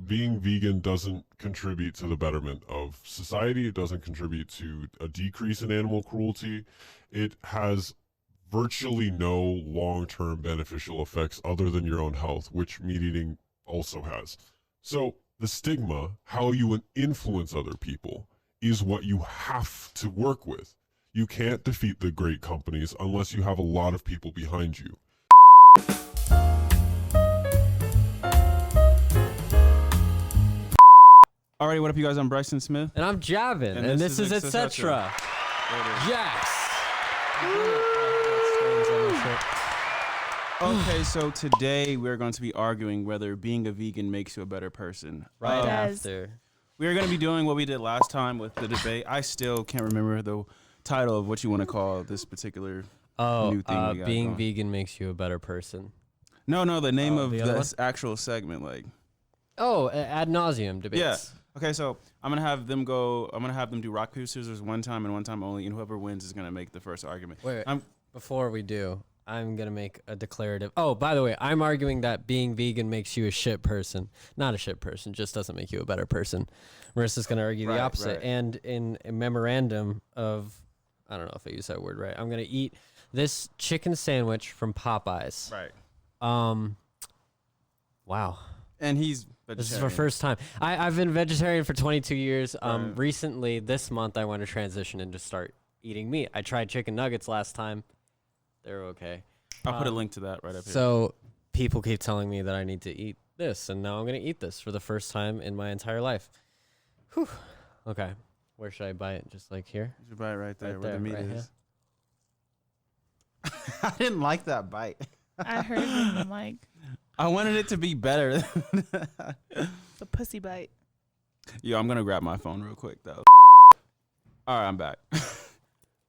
being vegan doesn't contribute to the betterment of society. It doesn't contribute to a decrease in animal cruelty. It has virtually no long-term beneficial effects other than your own health, which meat eating also has. So the stigma, how you influence other people, is what you have to work with. You can't defeat the great companies unless you have a lot of people behind you. Alrighty, what up, you guys? I'm Bryson Smith. And I'm Javin. And this is Etcetera. Yes. Okay, so today we're going to be arguing whether being a vegan makes you a better person. Right after. We're going to be doing what we did last time with the debate. I still can't remember the title of what you want to call this particular new thing we got being going. vegan makes you a better person. No, the name of the other this actual segment, like. Oh, ad nauseum debates. Yeah. Okay, so I'm gonna have them go. I'm gonna have them do rock paper scissors one time and one time only, and whoever wins is gonna make the first argument. Wait, before we do, I'm gonna make a declarative. Oh, by the way, I'm arguing that being vegan makes you a shit person. Not a shit person, just doesn't make you a better person. Marissa's gonna argue the opposite. Right. And in a memorandum of, I don't know if I use that word right. I'm gonna eat this chicken sandwich from Popeyes. Right. Wow. And he's vegetarian. This is for first time. I've been vegetarian for 22 years. Right. Recently, this month, I want to transition and just start eating meat. I tried chicken nuggets last time. They're okay. I'll put a link to that right up here. So people keep telling me that I need to eat this, and now I'm going to eat this for the first time in my entire life. Whew. Okay. Where should I buy it? Just like here? You should buy it right there where there, the meat right is. I didn't like that bite. I heard it in the mic. I wanted it to be better. The pussy bite. Yo, I'm going to grab my phone real quick, though. All right, I'm back.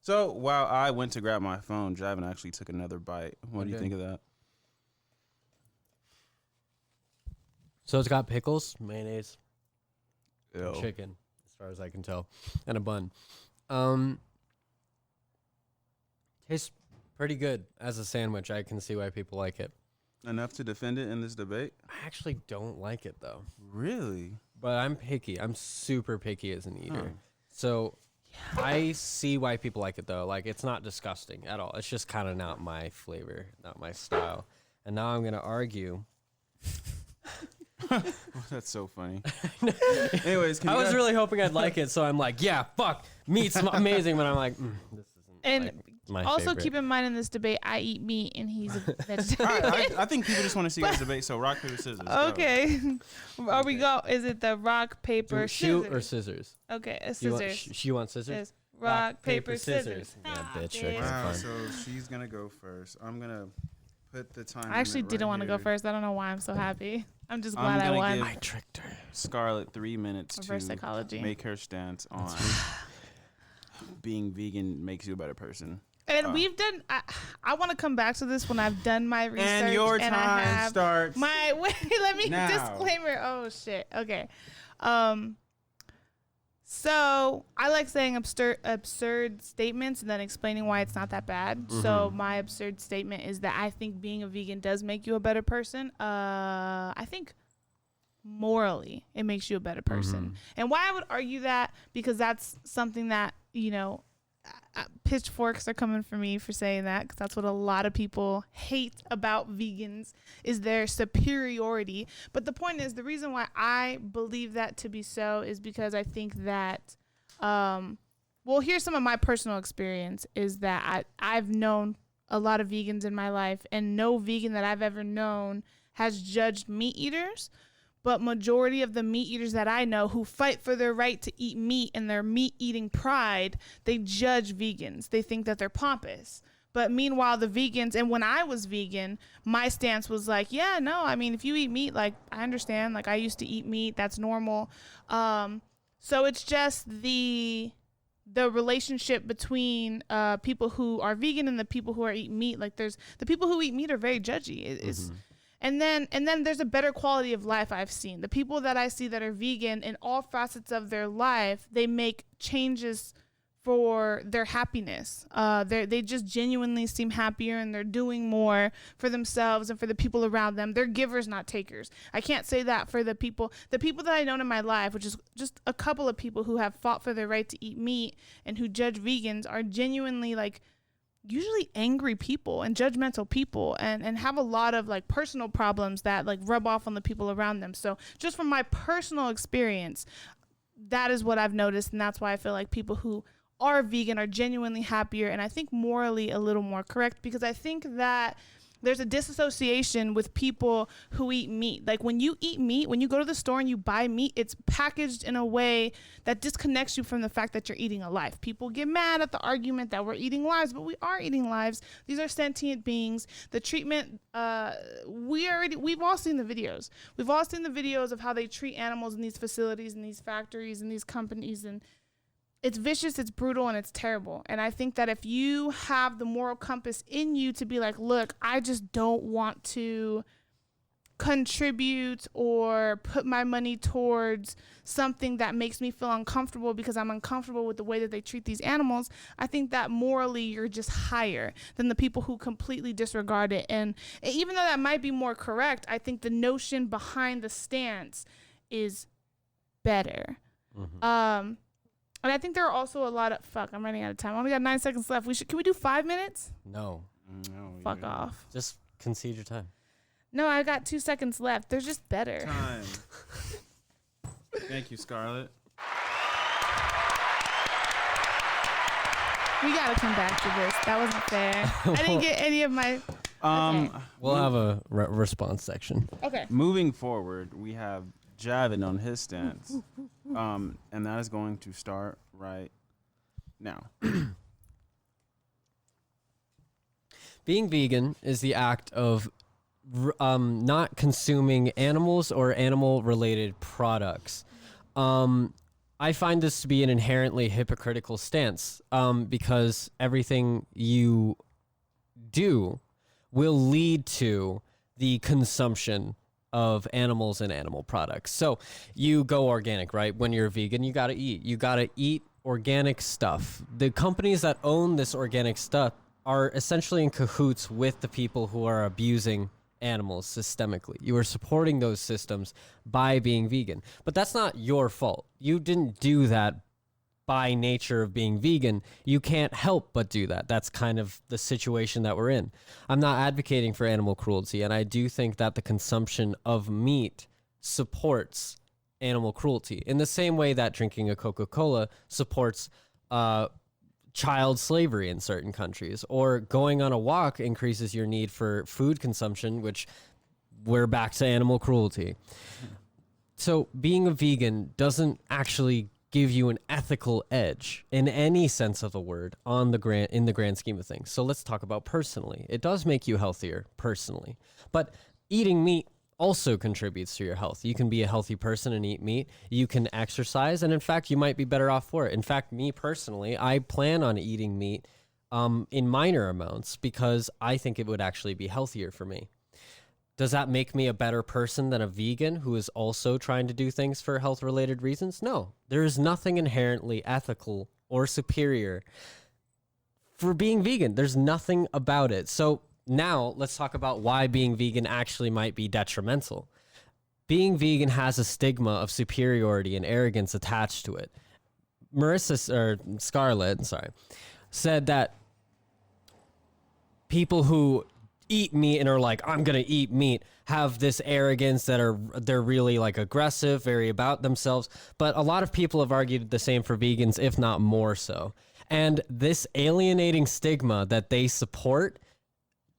So while I went to grab my phone, Javin actually took another bite. What do you think of that? So it's got pickles, mayonnaise, Ew. and chicken, as far as I can tell, and a bun. Tastes pretty good as a sandwich. I can see why people like it. Enough to defend it in this debate? I actually don't like it, though. Really? But I'm picky. I'm super picky as an eater. Huh. So I see why people like it, though. Like, it's not disgusting at all. It's just kind of not my flavor, not my style. And now I'm going to argue. That's so funny. Anyways, I was really hoping I'd like it, so I'm like, yeah, fuck, meat's amazing. But I'm like, this isn't And my also favorite. keep in mind in this debate, I eat meat and he's a vegetarian. All right, I think people just want to see us debate, so rock, paper, scissors. Go. Okay. Are we go? Is it the rock, paper, shoot scissors? or scissors? Okay, a You want, scissors. you want scissors? Yes. Rock, paper, scissors. Yeah, Ah, bitch. bitch. Wow, Fun. so she's going to go first. I'm going to put the time I actually limit didn't right want to go here. first. I don't know why I'm so happy. I'm just I'm glad I gonna won. give- I tricked her. Scarlett 3 minutes Reverse to psychology. make her stance on being vegan makes you a better person. And we've done. I want to come back to this when I've done my research. And your I time have starts my wait. Let me now. disclaimer. Oh shit. Okay. So I like saying absurd statements and then explaining why it's not that bad. So my absurd statement is that I think being a vegan does make you a better person. I think morally it makes you a better person. And why I would argue that, because that's something that, you know, pitchforks are coming for me for saying that, because that's what a lot of people hate about vegans is their superiority. But the point is, the reason why I believe that to be so is because I think that well, here's some of my personal experience is that I've known a lot of vegans in my life, and no vegan that I've ever known has judged meat eaters. But majority of the meat eaters that I know who fight for their right to eat meat and their meat eating pride, they judge vegans. They think that they're pompous. But meanwhile, the vegans, and when I was vegan, my stance was like, yeah, no, I mean, if you eat meat, like, I understand. Like, I used to eat meat. That's normal. So it's just the relationship between people who are vegan and the people who are eating meat. Like, there's the people who eat meat are very judgy. And then there's a better quality of life I've seen. The people that I see that are vegan in all facets of their life, they make changes for their happiness. They just genuinely seem happier, and they're doing more for themselves and for the people around them. They're givers, not takers. I can't say that for the people that I know in my life, which is just a couple of people who have fought for their right to eat meat and who judge vegans, are genuinely like usually angry people and judgmental people, and have a lot of like personal problems that like rub off on the people around them. So just from my personal experience, that is what I've noticed, and that's why I feel like people who are vegan are genuinely happier, and I think morally a little more correct, because I think that there's a disassociation with people who eat meat. Like when you eat meat, when you go to the store and you buy meat, it's packaged in a way that disconnects you from the fact that you're eating a life. People get mad at the argument that we're eating lives, but we are eating lives. These are sentient beings. The treatment, we've all seen the videos. We've all seen the videos of how they treat animals in these facilities, in these factories, in these companies, and it's vicious, it's brutal, and it's terrible. And I think that if you have the moral compass in you to be like, look, I just don't want to contribute or put my money towards something that makes me feel uncomfortable because I'm uncomfortable with the way that they treat these animals, I think that morally you're just higher than the people who completely disregard it. And even though that might be more correct, I think the notion behind the stance is better. Mm-hmm. And I think there are also a lot of I'm running out of time. I only got 9 seconds left. Can we do 5 minutes? No. Fuck off. Just concede your time. No, I got 2 seconds left. They're just better. Time. Thank you, Scarlett. We gotta come back to this. That wasn't fair. I didn't get any of my. Okay. We'll have a response section. Okay. Moving forward, we have Javin on his stance, and that is going to start right now. Being vegan is the act of not consuming animals or animal-related products. I find this to be an inherently hypocritical stance, because everything you do will lead to the consumption of animals and animal products. So you go organic, right? When you're vegan, you gotta eat organic stuff. The companies that own this organic stuff are essentially in cahoots with the people who are abusing animals systemically. You are supporting those systems by being vegan. But that's not your fault. You didn't do that by nature of being vegan. You can't help but do that. That's kind of the situation that we're in. I'm not advocating for animal cruelty, and I do think that the consumption of meat supports animal cruelty in the same way that drinking a Coca-Cola supports child slavery in certain countries, or going on a walk increases your need for food consumption, which we're back to animal cruelty. So being a vegan doesn't actually give you an ethical edge in any sense of the word in the grand scheme of things. So let's talk about personally. It does make you healthier personally, but eating meat also contributes to your health. You can be a healthy person and eat meat. You can exercise, and in fact, you might be better off for it. In fact, me personally, I plan on eating meat in minor amounts because I think it would actually be healthier for me. Does that make me a better person than a vegan who is also trying to do things for health-related reasons? No. There is nothing inherently ethical or superior for being vegan. There's nothing about it. So now let's talk about why being vegan actually might be detrimental. Being vegan has a stigma of superiority and arrogance attached to it. Scarlett said that people who eat meat and are like, I'm gonna eat meat, have this arrogance that they're really like aggressive, very about themselves. But a lot of people have argued the same for vegans, if not more so. And this alienating stigma that they support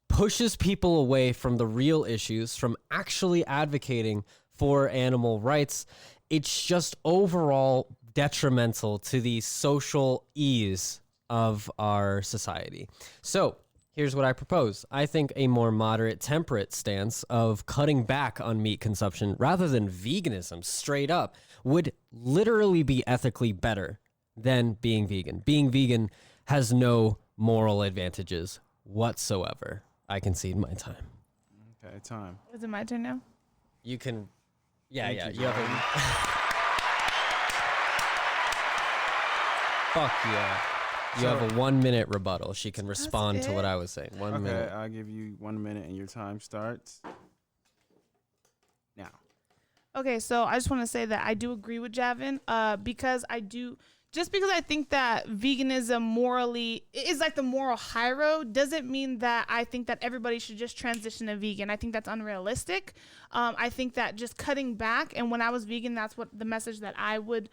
pushes people away from the real issues, from actually advocating for animal rights. It's just overall detrimental to the social ease of our society. So here's what I propose. I think a more moderate, temperate stance of cutting back on meat consumption rather than veganism straight up would literally be ethically better than being vegan. Being vegan has no moral advantages whatsoever. I concede my time. Okay, time. Is it my turn now? You can, yeah. You, You have a, fuck yeah. You have a 1 minute rebuttal. She can respond to what I was saying. 1 minute. Okay, I'll give you 1 minute and your time starts now. Okay, so I just want to say that I do agree with Javin, because I think that veganism morally is like the moral high road doesn't mean that I think that everybody should just transition to vegan. I think that's unrealistic. I think that just cutting back, and when I was vegan, that's what the message that I would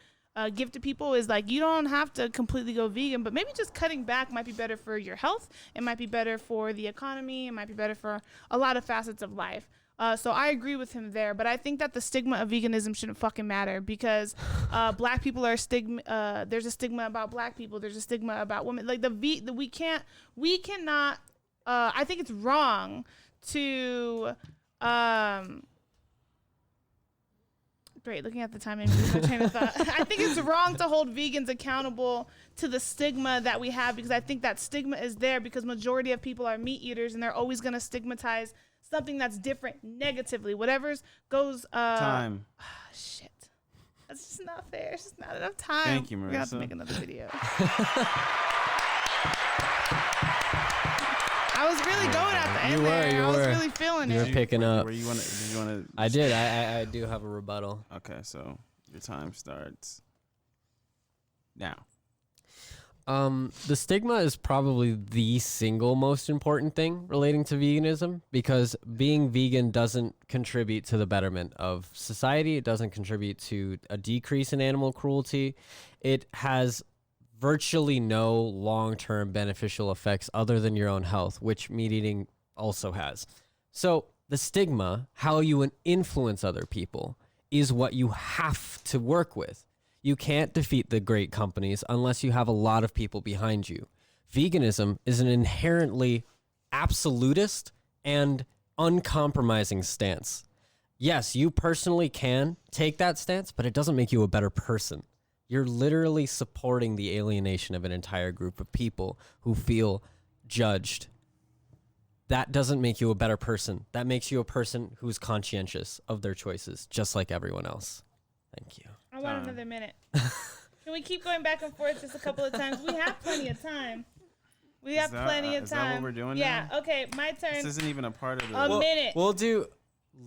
give to people is like, you don't have to completely go vegan, but maybe just cutting back might be better for your health. It might be better for the economy. It might be better for a lot of facets of life. So I agree with him there, but I think that the stigma of veganism shouldn't fucking matter because black people are stigma. There's a stigma about black people. There's a stigma about women. Like we cannot. I think it's wrong to. Great, looking at the time and losing my train of thought. I think it's wrong to hold vegans accountable to the stigma that we have because I think that stigma is there because majority of people are meat eaters and they're always going to stigmatize something that's different negatively. Whatever's goes. Time. Shit. That's just not fair. It's just not enough time. Thank you, Marissa. We're going to have to make another video. I was really going at the end there. I was really feeling You it. were picking up. Did you want to? I did. I do have a rebuttal. Okay, so your time starts now. The stigma is probably the single most important thing relating to veganism because being vegan doesn't contribute to the betterment of society. It doesn't contribute to a decrease in animal cruelty. It has virtually no long-term beneficial effects other than your own health, which meat eating also has. So the stigma, how you influence other people, is what you have to work with. You can't defeat the great companies unless you have a lot of people behind you. Veganism is an inherently absolutist and uncompromising stance. Yes, you personally can take that stance, but it doesn't make you a better person. You're literally supporting the alienation of an entire group of people who feel judged. That doesn't make you a better person. That makes you a person who's conscientious of their choices, just like everyone else. Thank you. I want another minute. Can we keep going back and forth just a couple of times? We have plenty of time. We have plenty of time. Is that what we're doing Yeah, now? okay, my turn. This isn't even a part of the... A minute. We'll do...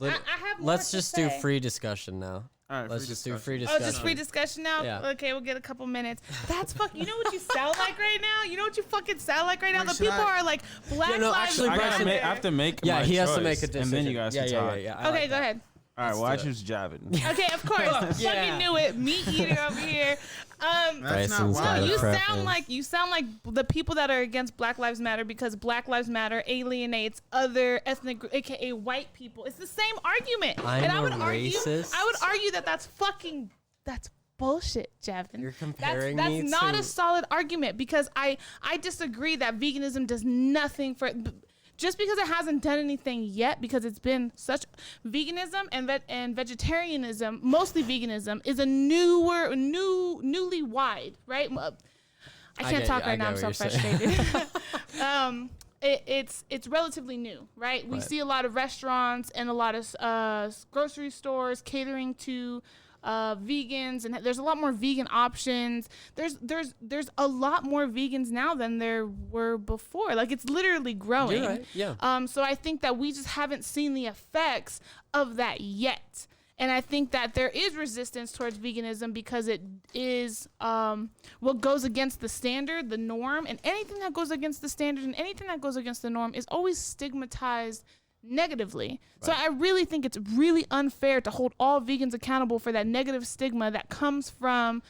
I have more let's to just say. do free discussion now. All right, Let's just do free Oh, discussion. just free discussion now? Yeah. Okay, we'll get a couple minutes. That's fucking... You know what you sound like right now? You know what you fucking sound like right now? The people are like, Black no, Lives actually, Matter. I have to make Yeah, my he has choice, to make a decision. And then you guys can talk. I Okay, like go that. ahead. All right, well, I choose Javin. Okay, of course. Fucking knew it. Meat eater over here. That's not Bryson's why. got a You preference. sound like the people that are against Black Lives Matter because Black Lives Matter alienates other ethnic, aka white people. It's the same argument. I'm and I a would racist. argue that that's bullshit, Javin. You're comparing that's me not to- a solid argument because I disagree that veganism does nothing for. Just because it hasn't done anything yet, because it's been such veganism and vegetarianism, mostly veganism, is a newly wide, right? I can't talk right now. I'm so frustrated. It's relatively new, right? We see a lot of restaurants and a lot of grocery stores catering to vegans, and there's a lot more vegan options. There's a lot more vegans now than there were before. Like, it's literally growing. You're right, yeah. So I think that we just haven't seen the effects of that yet. And I think that there is resistance towards veganism because it is what goes against the standard, the norm, and anything that goes against the standard and anything that goes against the norm is always stigmatized negatively. Right. So I really think it's really unfair to hold all vegans accountable for that negative stigma that comes from,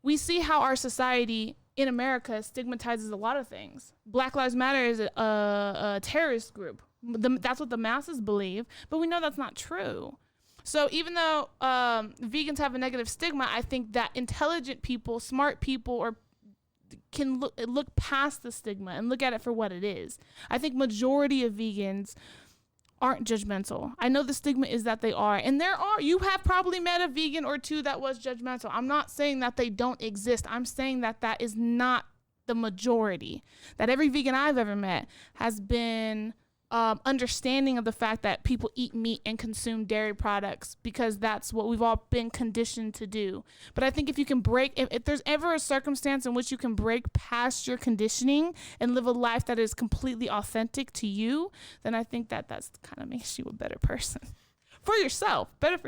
we see how our society in America stigmatizes a lot of things. Black Lives Matter is a terrorist group. That's what the masses believe, but we know that's not true. So even though vegans have a negative stigma, I think that intelligent people, smart people, can look past the stigma and look at it for what it is. I think majority of vegans aren't judgmental. I know the stigma is that they are, and you have probably met a vegan or two that was judgmental. I'm not saying that they don't exist. I'm saying that that is not the majority. That every vegan I've ever met has been understanding of the fact that people eat meat and consume dairy products because that's what we've all been conditioned to do. But I think if you can if there's ever a circumstance in which you can break past your conditioning and live a life that is completely authentic to you, then I think that's kind of makes you a better person for yourself, better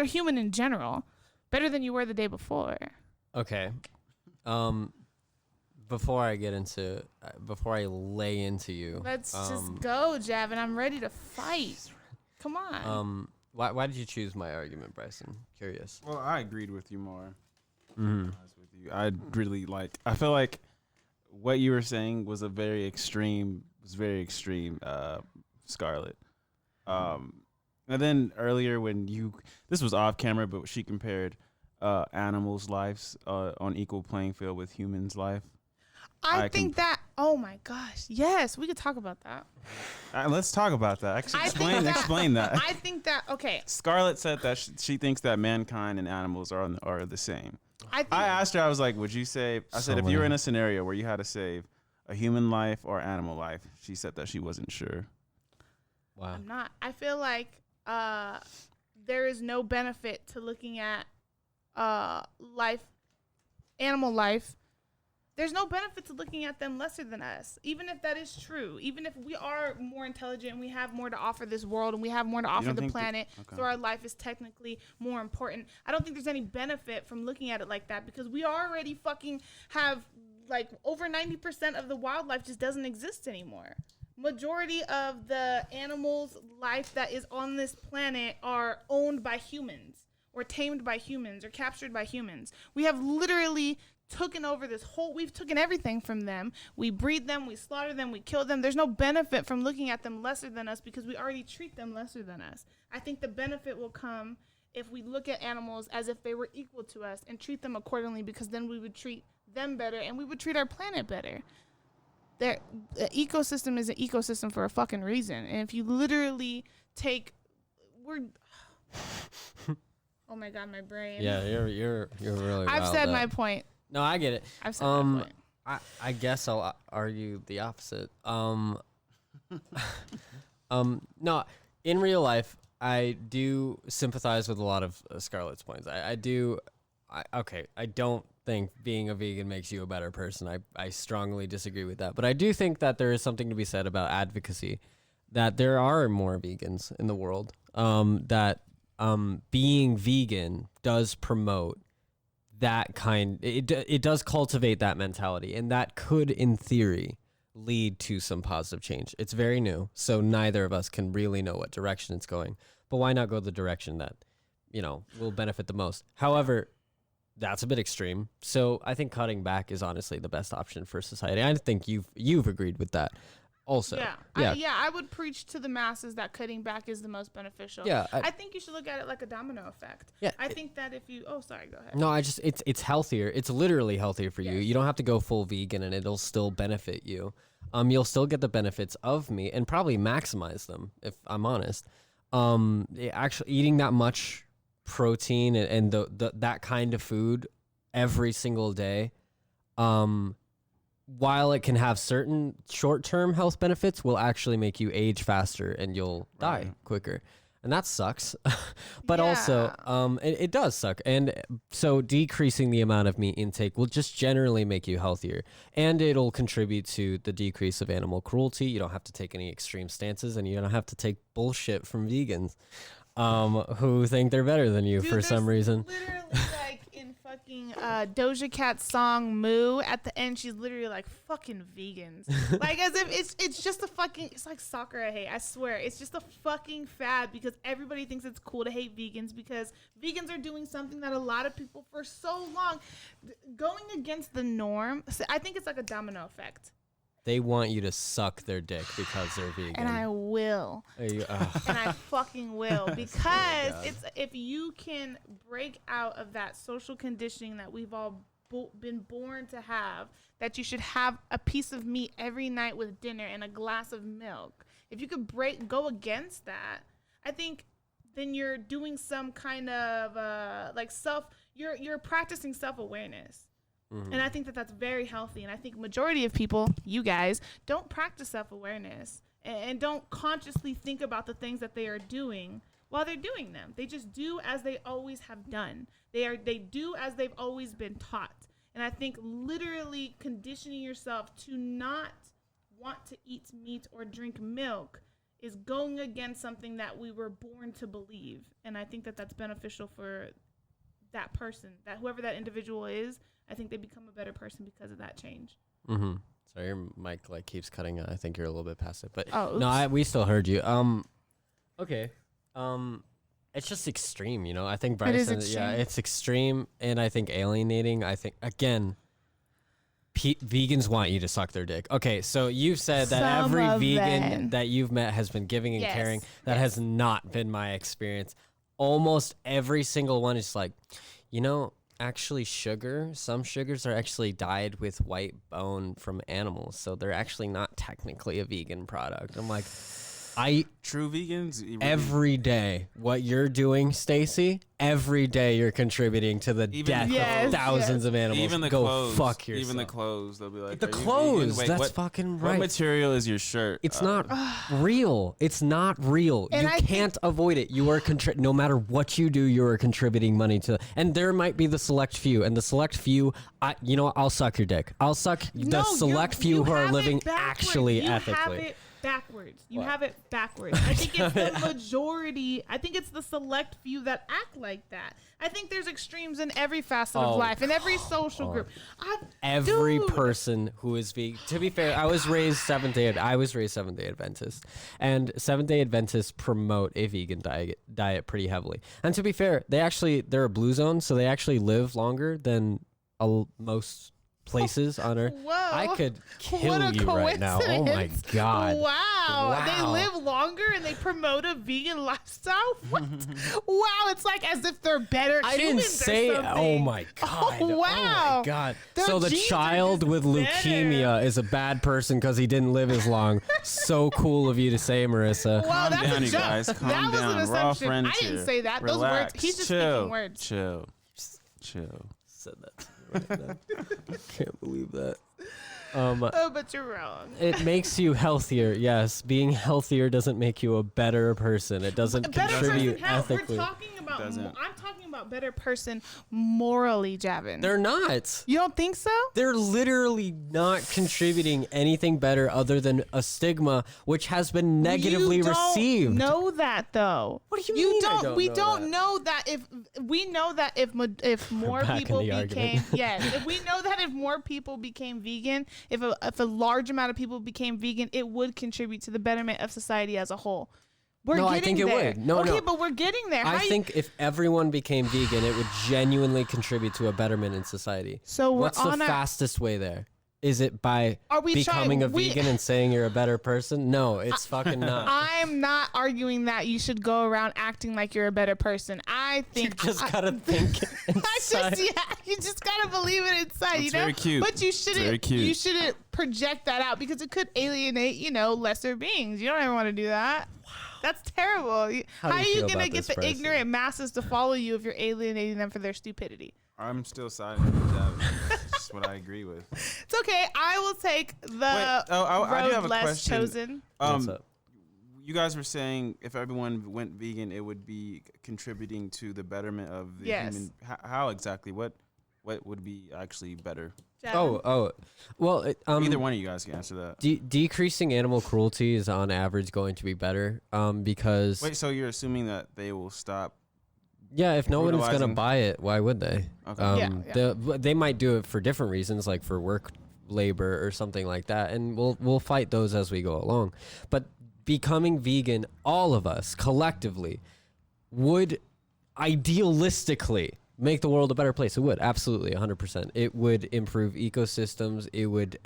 human in general, better than you were the day before. Okay. Before I lay into you, Let's just go, Javin. I'm ready to fight. Come on. Why did you choose my argument, Bryson? Curious. Well, I agreed with you more. Mm-hmm. I really I feel like what you were saying was very extreme, Scarlett. And then earlier this was off camera, but she compared animals' lives on equal playing field with humans' life. I think that, oh my gosh, yes, we could talk about that. Let's talk about that. Explain that. I think that, okay. Scarlett said that she thinks that mankind and animals are the same. I asked her, I was like, would you save, I said, if you were in a scenario where you had to save a human life or animal life, she said that she wasn't sure. Wow. I'm not. I feel like there is no benefit to looking at animal life. There's no benefit to looking at them lesser than us, even if that is true. Even if we are more intelligent and we have more to offer this world and we have more to offer the planet, so our life is technically more important. I don't think there's any benefit from looking at it like that because we already fucking have like over 90% of the wildlife just doesn't exist anymore. Majority of the animals' life that is on this planet are owned by humans or tamed by humans or captured by humans. We have literally we've taken everything from them. We breed them, we slaughter them, we kill them. There's no benefit from looking at them lesser than us because we already treat them lesser than us. I think the benefit will come if we look at animals as if they were equal to us and treat them accordingly, because then we would treat them better and we would treat our planet better. The ecosystem is an ecosystem for a fucking reason. And if you literally oh my God, my brain. Yeah, you're really I've said my point. No, I get it. I've said my point. I guess I'll argue the opposite. No, in real life, I do sympathize with a lot of Scarlett's points. I don't think being a vegan makes you a better person. I strongly disagree with that. But I do think that there is something to be said about advocacy, that there are more vegans in the world, that being vegan does promote that it does cultivate that mentality, and that could, in theory, lead to some positive change. It's very new, so neither of us can really know what direction it's going. But why not go the direction that, will benefit the most? However, that's a bit extreme. So I think cutting back is honestly the best option for society. I think you've agreed with that also. I would preach to the masses that cutting back is the most beneficial. Yeah, I think you should look at it like a domino effect. Yeah, I think that if you, sorry, go ahead. No, it's healthier. It's literally healthier for you. Yes. You don't have to go full vegan, and it'll still benefit you. You'll still get the benefits of meat and probably maximize them, if I'm honest. Actually eating that much protein and that kind of food every single day, while it can have certain short-term health benefits, will actually make you age faster and you'll die quicker. And that sucks. But also, it does suck. And so decreasing the amount of meat intake will just generally make you healthier. And it'll contribute to the decrease of animal cruelty. You don't have to take any extreme stances, and you don't have to take bullshit from vegans who think they're better than you for some reason. Literally, like in fucking Doja Cat's song "Moo," at the end, she's literally like, "Fucking vegans," like as if it's just a fucking. It's like soccer I hate. I swear, it's just a fucking fad because everybody thinks it's cool to hate vegans because vegans are doing something that a lot of people for so long going against the norm. So I think it's like a domino effect. They want you to suck their dick because they're vegan. And I will. And I fucking will. Because if you can break out of that social conditioning that we've all been born to have, that you should have a piece of meat every night with dinner and a glass of milk. If you could go against that, I think then you're doing some kind of you're practicing self-awareness. Mm-hmm. And I think that that's very healthy. And I think majority of people, you guys, don't practice self-awareness. and don't consciously think about the things that they are doing while they're doing them. They just do as they always have done. They do as they've always been taught. And I think literally conditioning yourself to not want to eat meat or drink milk is going against something that we were born to believe. And I think that that's beneficial for that person, that whoever that individual is. I think they become a better person because of that change. Mm-hmm. Sorry, your mic keeps cutting out. I think you're a little bit past it, but no, we still heard you. Okay. It's just extreme, you know. I think Bryson, it's extreme, and I think alienating. I think again, vegans want you to suck their dick. Okay, so you've said that every vegan that you've met has been giving and caring. That has not been my experience. Almost every single one is like, you know, actually some sugars are actually dyed with white bone from animals, so they're actually not technically a vegan product. I'm like, true vegans every day what you're doing, Stacy, every day you're contributing to the death of thousands of animals. Even the clothes, fuck yourself. Even the clothes, they'll be like, the clothes. Wait, that's fucking right. What material is your shirt? It's not real. It's not real. And you can't avoid it. You are no matter what you do, you are contributing money to. And there might be the select few, and the select few, you know, I'll suck your dick. I'll suck the select few who are living actually ethically. Backwards. You have it backwards. I think it's the majority. I think it's the select few that act like that. I think there's extremes in every facet of life, in every social group. Every person who is vegan. To be fair, I was raised Seventh-day Adventist, and Seventh-day Adventists promote a vegan diet pretty heavily. And to be fair, they're a blue zone, so they actually live longer than most places on Earth. Whoa. I could kill you right now. Oh my God. Wow. They live longer and they promote a vegan lifestyle? What? Wow. It's like as if they're better I didn't say, oh my God. Oh, wow. Oh my God. So the child with leukemia is a bad person because he didn't live as long. So cool of you to say, Marissa. Wow, that's down, a you joke. guys. Calm that was down. an assumption. I didn't say that. Relax. Those words. He's just speaking words. Chill. Said that. Right now. I can't believe that. But you're wrong. It makes you healthier. Yes, being healthier doesn't make you a better person. It doesn't contribute ethically. I'm talking about better person morally, Javin. They're not. You don't think so? They're literally not contributing anything better other than a stigma, which has been negatively received. You don't know that, though. What do you mean? We don't know that. If more people became if we know that if more people became vegan, if a large amount of people became vegan, it would contribute to the betterment of society as a whole. I think it would. No, but we're getting there. I think if everyone became vegan, it would genuinely contribute to a betterment in society. So what's the fastest way there? Is it by becoming a vegan and saying you're a better person? No, it's fucking not. I'm not arguing that you should go around acting like you're a better person. I think you just gotta think inside. You just gotta believe it inside. It's very cute. But you shouldn't project that out because it could alienate, lesser beings. You don't ever want to do that. Wow. That's terrible. How are you going to get the ignorant masses to follow you if you're alienating them for their stupidity? I'm still siding with that. That's just what I agree with. It's okay. I will take the road less chosen. What's up? You guys were saying if everyone went vegan, it would be contributing to the betterment of the human. How exactly? What would be actually better? Well, either one of you guys can answer that. Decreasing animal cruelty is on average going to be better because. Wait, so you're assuming that they will stop? Yeah, if no one is going to buy it, why would they? Okay. They might do it for different reasons, like for work labor or something like that, and we'll fight those as we go along. But becoming vegan, all of us collectively would idealistically make the world a better place. It would, absolutely, 100%. It would improve ecosystems. It would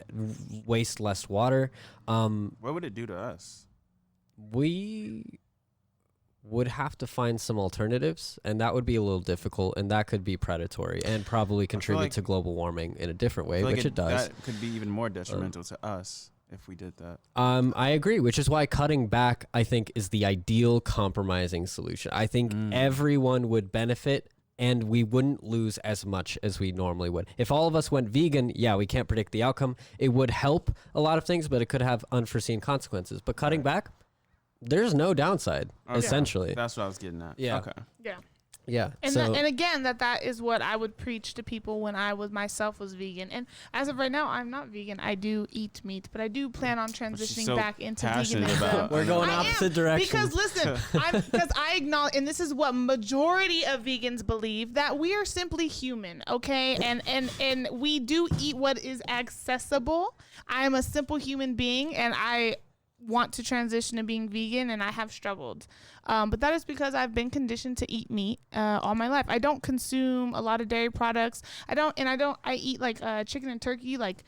waste less water. What would it do to us? We would have to find some alternatives, and that would be a little difficult, and that could be predatory and probably contribute to global warming in a different way, which it does. That could be even more detrimental to us if we did that. I agree, which is why cutting back, I think, is the ideal compromising solution. I think everyone would benefit and we wouldn't lose as much as we normally would. If all of us went vegan, yeah, we can't predict the outcome. It would help a lot of things, but it could have unforeseen consequences. But cutting back, there's no downside, essentially. That's what I was getting at. Yeah. Okay. Yeah. Yeah. And so, and again, that is what I would preach to people when I was myself was vegan. And as of right now, I'm not vegan. I do eat meat, but I do plan on transitioning so back into passionate veganism. about. we're going opposite directions. Because listen, because I acknowledge, and this is what majority of vegans believe, that we are simply human, okay? And we do eat what is accessible. I am a simple human being, and I want to transition to being vegan, and I have struggled. But that is because I've been conditioned to eat meat all my life. I don't consume a lot of dairy products. I eat like chicken and turkey. Like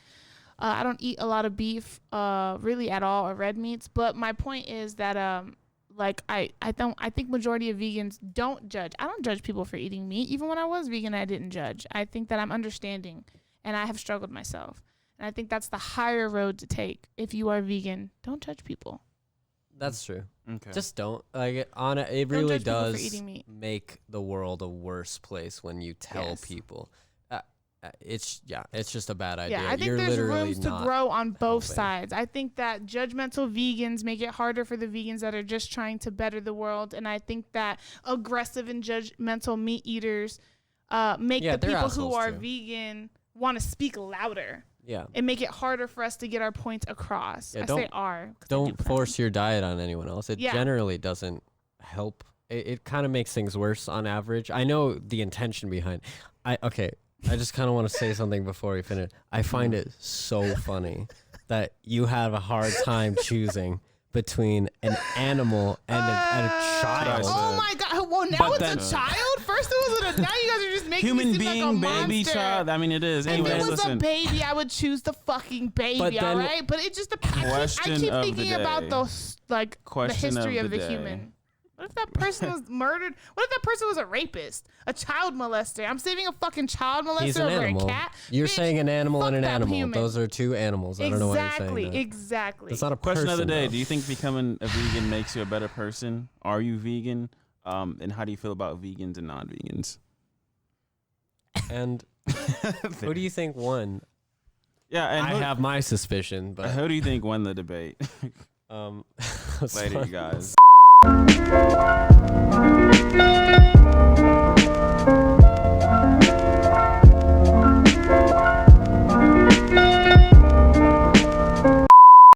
I don't eat a lot of beef really at all, or red meats. But my point is that I think majority of vegans don't judge. I don't judge people for eating meat. Even when I was vegan, I didn't judge. I think that I'm understanding, and I have struggled myself. And I think that's the higher road to take. If you are vegan, don't judge people. That's true. Okay. Just don't. Like, it Don't really judge people for does eating meat. make the world a worse place when you tell Yes. people. It's just a bad idea. Yeah, I think You're there's literally rooms to not grow on both helping. sides. I think that judgmental vegans make it harder for the vegans that are just trying to better the world. And I think that aggressive and judgmental meat eaters make the they're people who assholes are too. vegan want to speak louder. Yeah. And make it harder for us to get our point across. Yeah, I say "are." 'Cause I do Don't plan. force your diet on anyone else. It Yeah. generally doesn't help. It kind of makes things worse on average. I know the intention behind. I just kind of want to say something before we finish. I find it so funny that you have a hard time choosing between an animal and a child. Oh my god! Well, now But it's then- a child. First it was now you guys are just making Human me seem being, like a baby, monster. child. I mean, it is. If Anyways, it was listen. a baby, I would choose the fucking baby, But then- all right? But it just depends. I Question keep of the thinking about day. those, like, Question the history of of the the day. human. What if that person was murdered? What if that person was a rapist? A child molester? I'm saving a fucking child molester He's an over animal. a cat? You're Bitch, saying an animal fuck and an that animal. human. Those are two animals. I don't know why you're saying that. Exactly. It's not a Question person, of the day: though. do you think becoming a vegan makes you a better person? Are you vegan? And how do you feel about vegans and non-vegans? And who do you think won? Yeah, and I have my suspicion, but who do you think won the debate? that's Later, fine. you guys.